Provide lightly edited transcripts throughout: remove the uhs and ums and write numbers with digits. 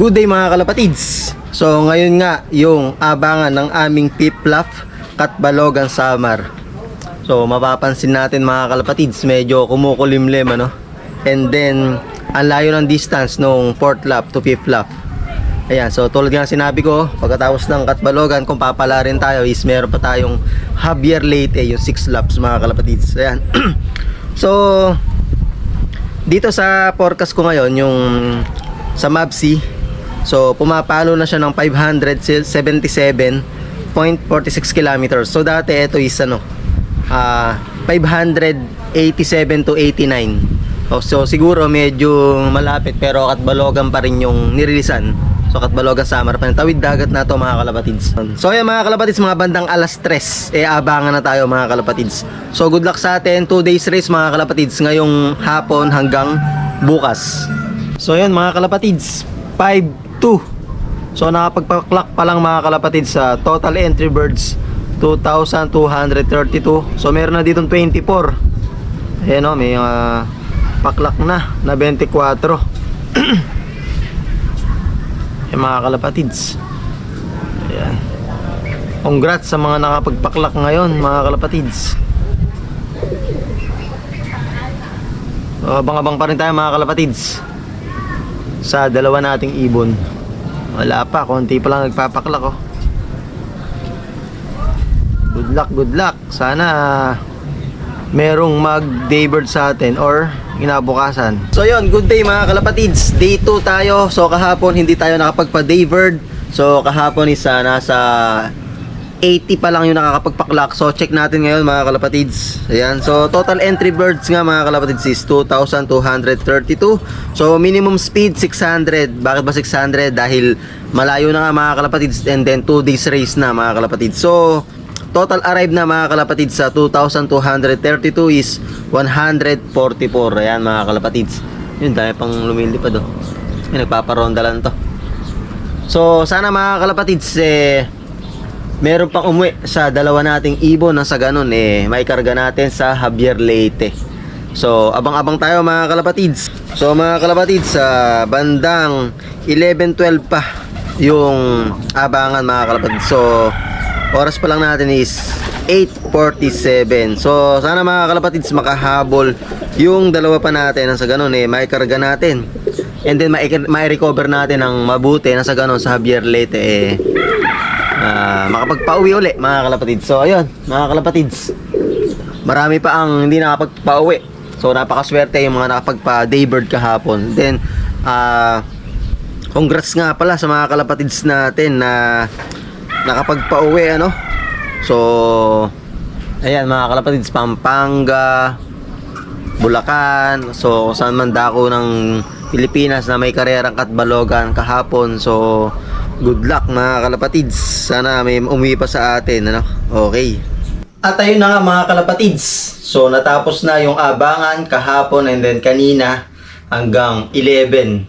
Good day mga kalapatids. So ngayon nga yung abangan ng aming Piplaf Katbalogan Summer. So mapapansin natin mga kalapatids, medyo kumukulimlim ano. And then ang layo ng distance nung 4th lap to 5th lap. Ayan, so tulad nga sinabi ko, pagkatapos ng Katbalogan, kung papala rin tayo is meron pa tayong Javier Leyte, yung 6 laps mga kalapatids. Ayan. So dito sa forecast ko ngayon, yung sa Mapsi, so pumapalo na siya ng 577.46 kilometers. So dati ito is 587 to 89. So siguro medyo malapit, pero Katbalogan pa rin yung nirilisan. So Katbalogan Summer pa rin. Tawid dagat na to mga kalapatids. So ayan mga kalapatids, mga bandang alas 3 abangan na tayo mga kalapatids. So good luck sa atin, 2 days race mga kalapatids, ngayong hapon hanggang bukas. So ayan mga kalapatids, 5-2. So nakapagpa-clock pa lang mga kalapatids sa total entry birds 2,232. So meron na ditong 24. Ayan o, may pa-clock na 24. Ayan mga kalapatids. Ayan. Congrats sa mga nakapagpa-clock ngayon mga kalapatids. So, abang-abang pa rin tayo mga kalapatids sa dalawa nating ibon. Wala pa, konti pa lang nagpapaklak oh. Good luck, good luck. Sana merong mag-daybird sa atin or inabukasan. So yun, good day mga kalapatids. Day 2 tayo. So kahapon hindi tayo nakapagpa-daybird. So kahapon is nasa 80 pa lang yung nakakapagpaklak. So check natin ngayon mga kalapatids. Ayan. So total entry birds nga mga kalapatids is 2,232. So minimum speed 600. Bakit ba 600? Dahil malayo na nga mga kalapatids, and then 2 days race na mga kalapatids. So total arrive na mga kalapatids sa 2,232 is 144. Ayan mga kalapatids. Yun, dahil pang lumilipad oh. Ayan, nagpaparonda lang to. So sana mga kalapatids meron pang umuwi sa dalawa nating ibon na sa ganun may karga natin sa Javier Leyte. So abang-abang tayo mga kalapatids. So mga kalapatids, sa bandang 11-12 pa yung abangan mga kalapatids. So oras pa lang natin is 8:47. So sana mga kalapatids makahabol yung dalawa pa natin na sa ganun may karga natin. And then mai-recover natin ng mabuti na sa ganun sa Javier Leyte makapagpauwi uli mga kalapatids. So ayun mga kalapatids, marami pa ang hindi nakapagpauwi. So napakaswerte yung mga nakapagpa-daybird kahapon. Then congrats nga pala sa mga kalapatids natin na nakapagpauwi ano. So ayan mga kalapatids, Pampanga, Bulacan, so saan man dako ng Pilipinas na may karerang Katbalogan kahapon. So good luck mga kalapatids. Sana may umuwi pa sa atin ano? Okay. At ayun na nga mga kalapatids. So natapos na yung abangan kahapon and then kanina hanggang 11.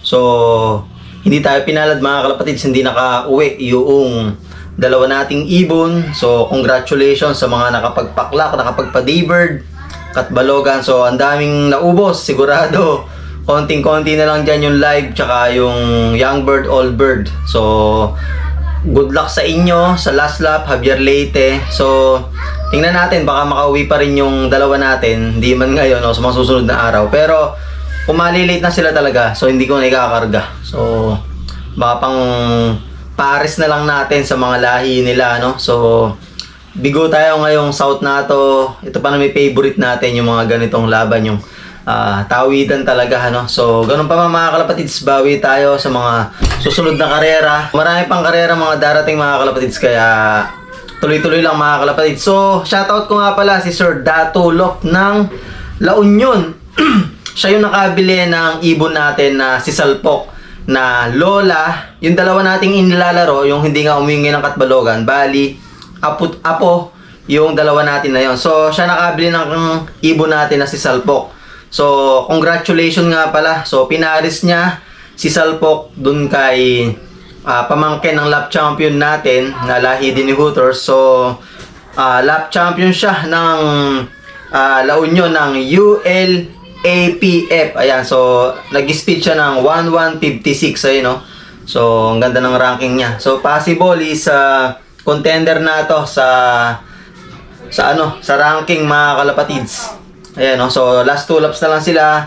So hindi tayo pinalad mga kalapatids, hindi nakauwi yung dalawa nating ibon. So congratulations sa mga nakapagpaklak, nakapagpa-daybird Katbalogan. So ang daming naubos, sigurado konting-konti na lang dyan yung live tsaka yung young bird, old bird. So good luck sa inyo sa last lap Javier Leyte. So tingnan natin, baka makauwi pa rin yung dalawa natin, hindi man ngayon o sa mga susunod na araw. Pero kung malilate na sila talaga, so hindi ko na ikakarga. So baka pang pares na lang natin sa mga lahi nila no. So bigo tayo ngayong South na to. Ito pa na may favorite natin yung mga ganitong laban, yung tawidan talaga ano. So ganun pa mga kalapatids, bawi tayo sa mga susunod na karera. Marami pang karera mga darating mga kalapatids, kaya tuloy-tuloy lang mga kalapatids. So shoutout ko nga pala si Sir Dato Lop ng La Union. Siya yung nakabili ng ibon natin na si Salpok na Lola. Yung dalawa nating inilalaro, yung hindi nga umingi ng Katbalogan, bali apo yung dalawa natin na yon. So siya nakabili ng ibon natin na si Salpok. So congratulations nga pala. So pinaris niya si Salpok dun kay pamangkin ng lap champion natin na lahi din ni Hooters. So lap champion siya ng La Union ng UL APF. Ayan, so nag-speed siya ng 1156, ayun, no? So, ang ganda ng ranking niya. So, possible is contender na to sa ranking, mga kalapatids. Ayan, no? So, last 2 laps na lang sila.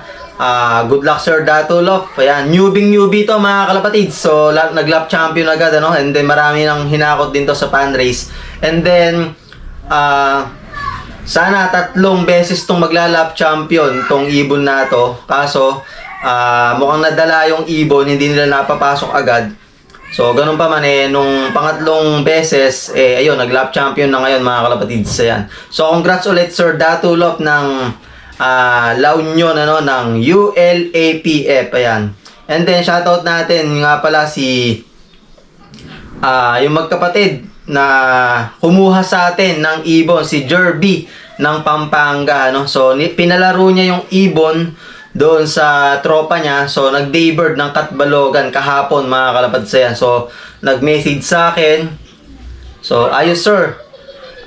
Good luck, Sir Datulov. Ayan, newbie to, mga kalapatids. So, nag-lap champion agad, ano? And then, marami nang hinakot din to sa fan race. And then, sana 3 beses tong maglalap champion tong ibon na to. Kaso, mukhang nadala yung ibon, hindi nila napapasok agad. So, ganun pa man nung pangatlong beses, ayun, nag-lap champion na ngayon, mga kalapatids. Ayan. So, congrats ulit, Sir Datulov ng La Union, ano, ng ULAPF. Ayan. And then, shoutout natin nga pala yung magkapatid na kumuha sa atin ng ibon, si Jerby ng Pampanga, no? So, pinalaro niya yung ibon doon sa tropa niya. So, nag-daybird ng Katbalogan kahapon, mga kalapatids. Ayan. So, nag-message sa akin. So, ayos, sir.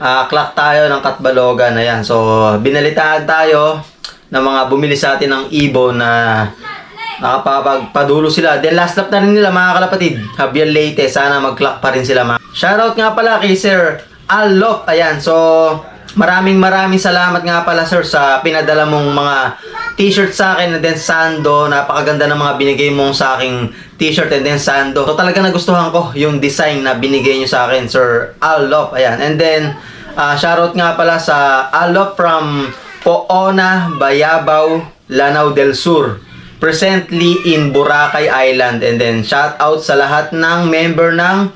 Clock tayo ng Katbalogan. Ayan. So, binalitaan tayo ng mga bumili sa atin ng ibon na nakapagpadulo sila. Then, last lap na rin nila, mga kalapatid. Javier Leyte. Sana mag-clock pa rin sila, mga. Shoutout nga pala kay Sir Alop. Ayan. So, maraming salamat nga pala, sir, sa pinadala mong mga t-shirt sa akin. And then Sando, napakaganda ng mga binigay mong sa aking t-shirt. And then Sando, so talaga nagustuhan ko yung design na binigay nyo sa akin, Sir Alop. Ayan. And then shoutout nga pala sa Alop from Poona, Bayabao, Lanao del Sur, presently in Boracay Island. And then shoutout sa lahat ng member ng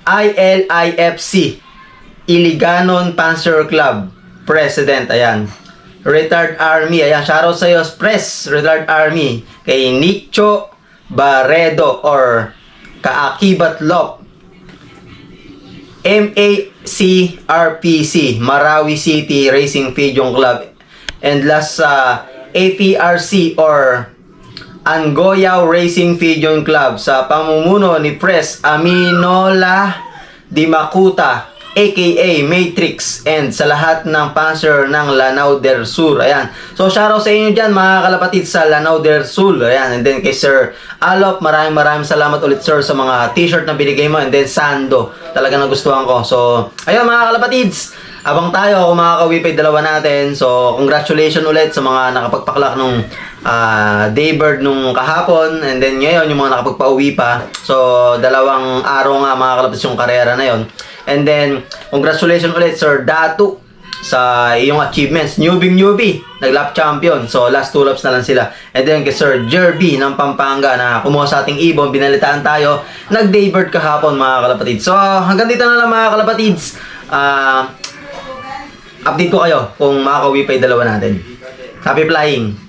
ILIFC, Iliganon Panzer Club President. Ayan. Retired Army. Ayan, shoutout sa iyo, Press, Retired Army. Kay Nicho Barredo or Kaakibat Lop. MACRPC, Marawi City Racing Pigeon Club. And last sa APRC or Angoyao Racing Pigeon Club sa pamumuno ni Press Aminola Dimacuta, aka Matrix, and sa lahat ng panzer ng Lanao del Sur. Ayan. So, shoutout sa inyo dyan, mga kalapatid sa Lanao del Sur. Ayan. And then kay Sir Alop, maraming salamat ulit, sir, sa mga t-shirt na binigay mo. And then Sando, talaga nagustuhan ko. So, ayun, mga kalapatids, abang tayo kung makakawipay dalawa natin. So, congratulations ulit sa mga nakapagpaklak nung daybird nung kahapon. And then ngayon, yung mga nakapagpauwi pa. So, 2 araw nga, mga kalapatids, yung karera na yon. And then, congratulations ulit, Sir Datu, sa iyong achievements. Newbie, nag-lap champion. So, last 2 laps na lang sila. And then, kay Sir Jerby ng Pampanga na kumuha sa ating ibon, binalitaan tayo, nag-daybird kahapon, mga kalapatids. So, hanggang dito na lang, mga kalapatids. Update ko kayo kung makakawi pa yung dalawa natin. Happy flying!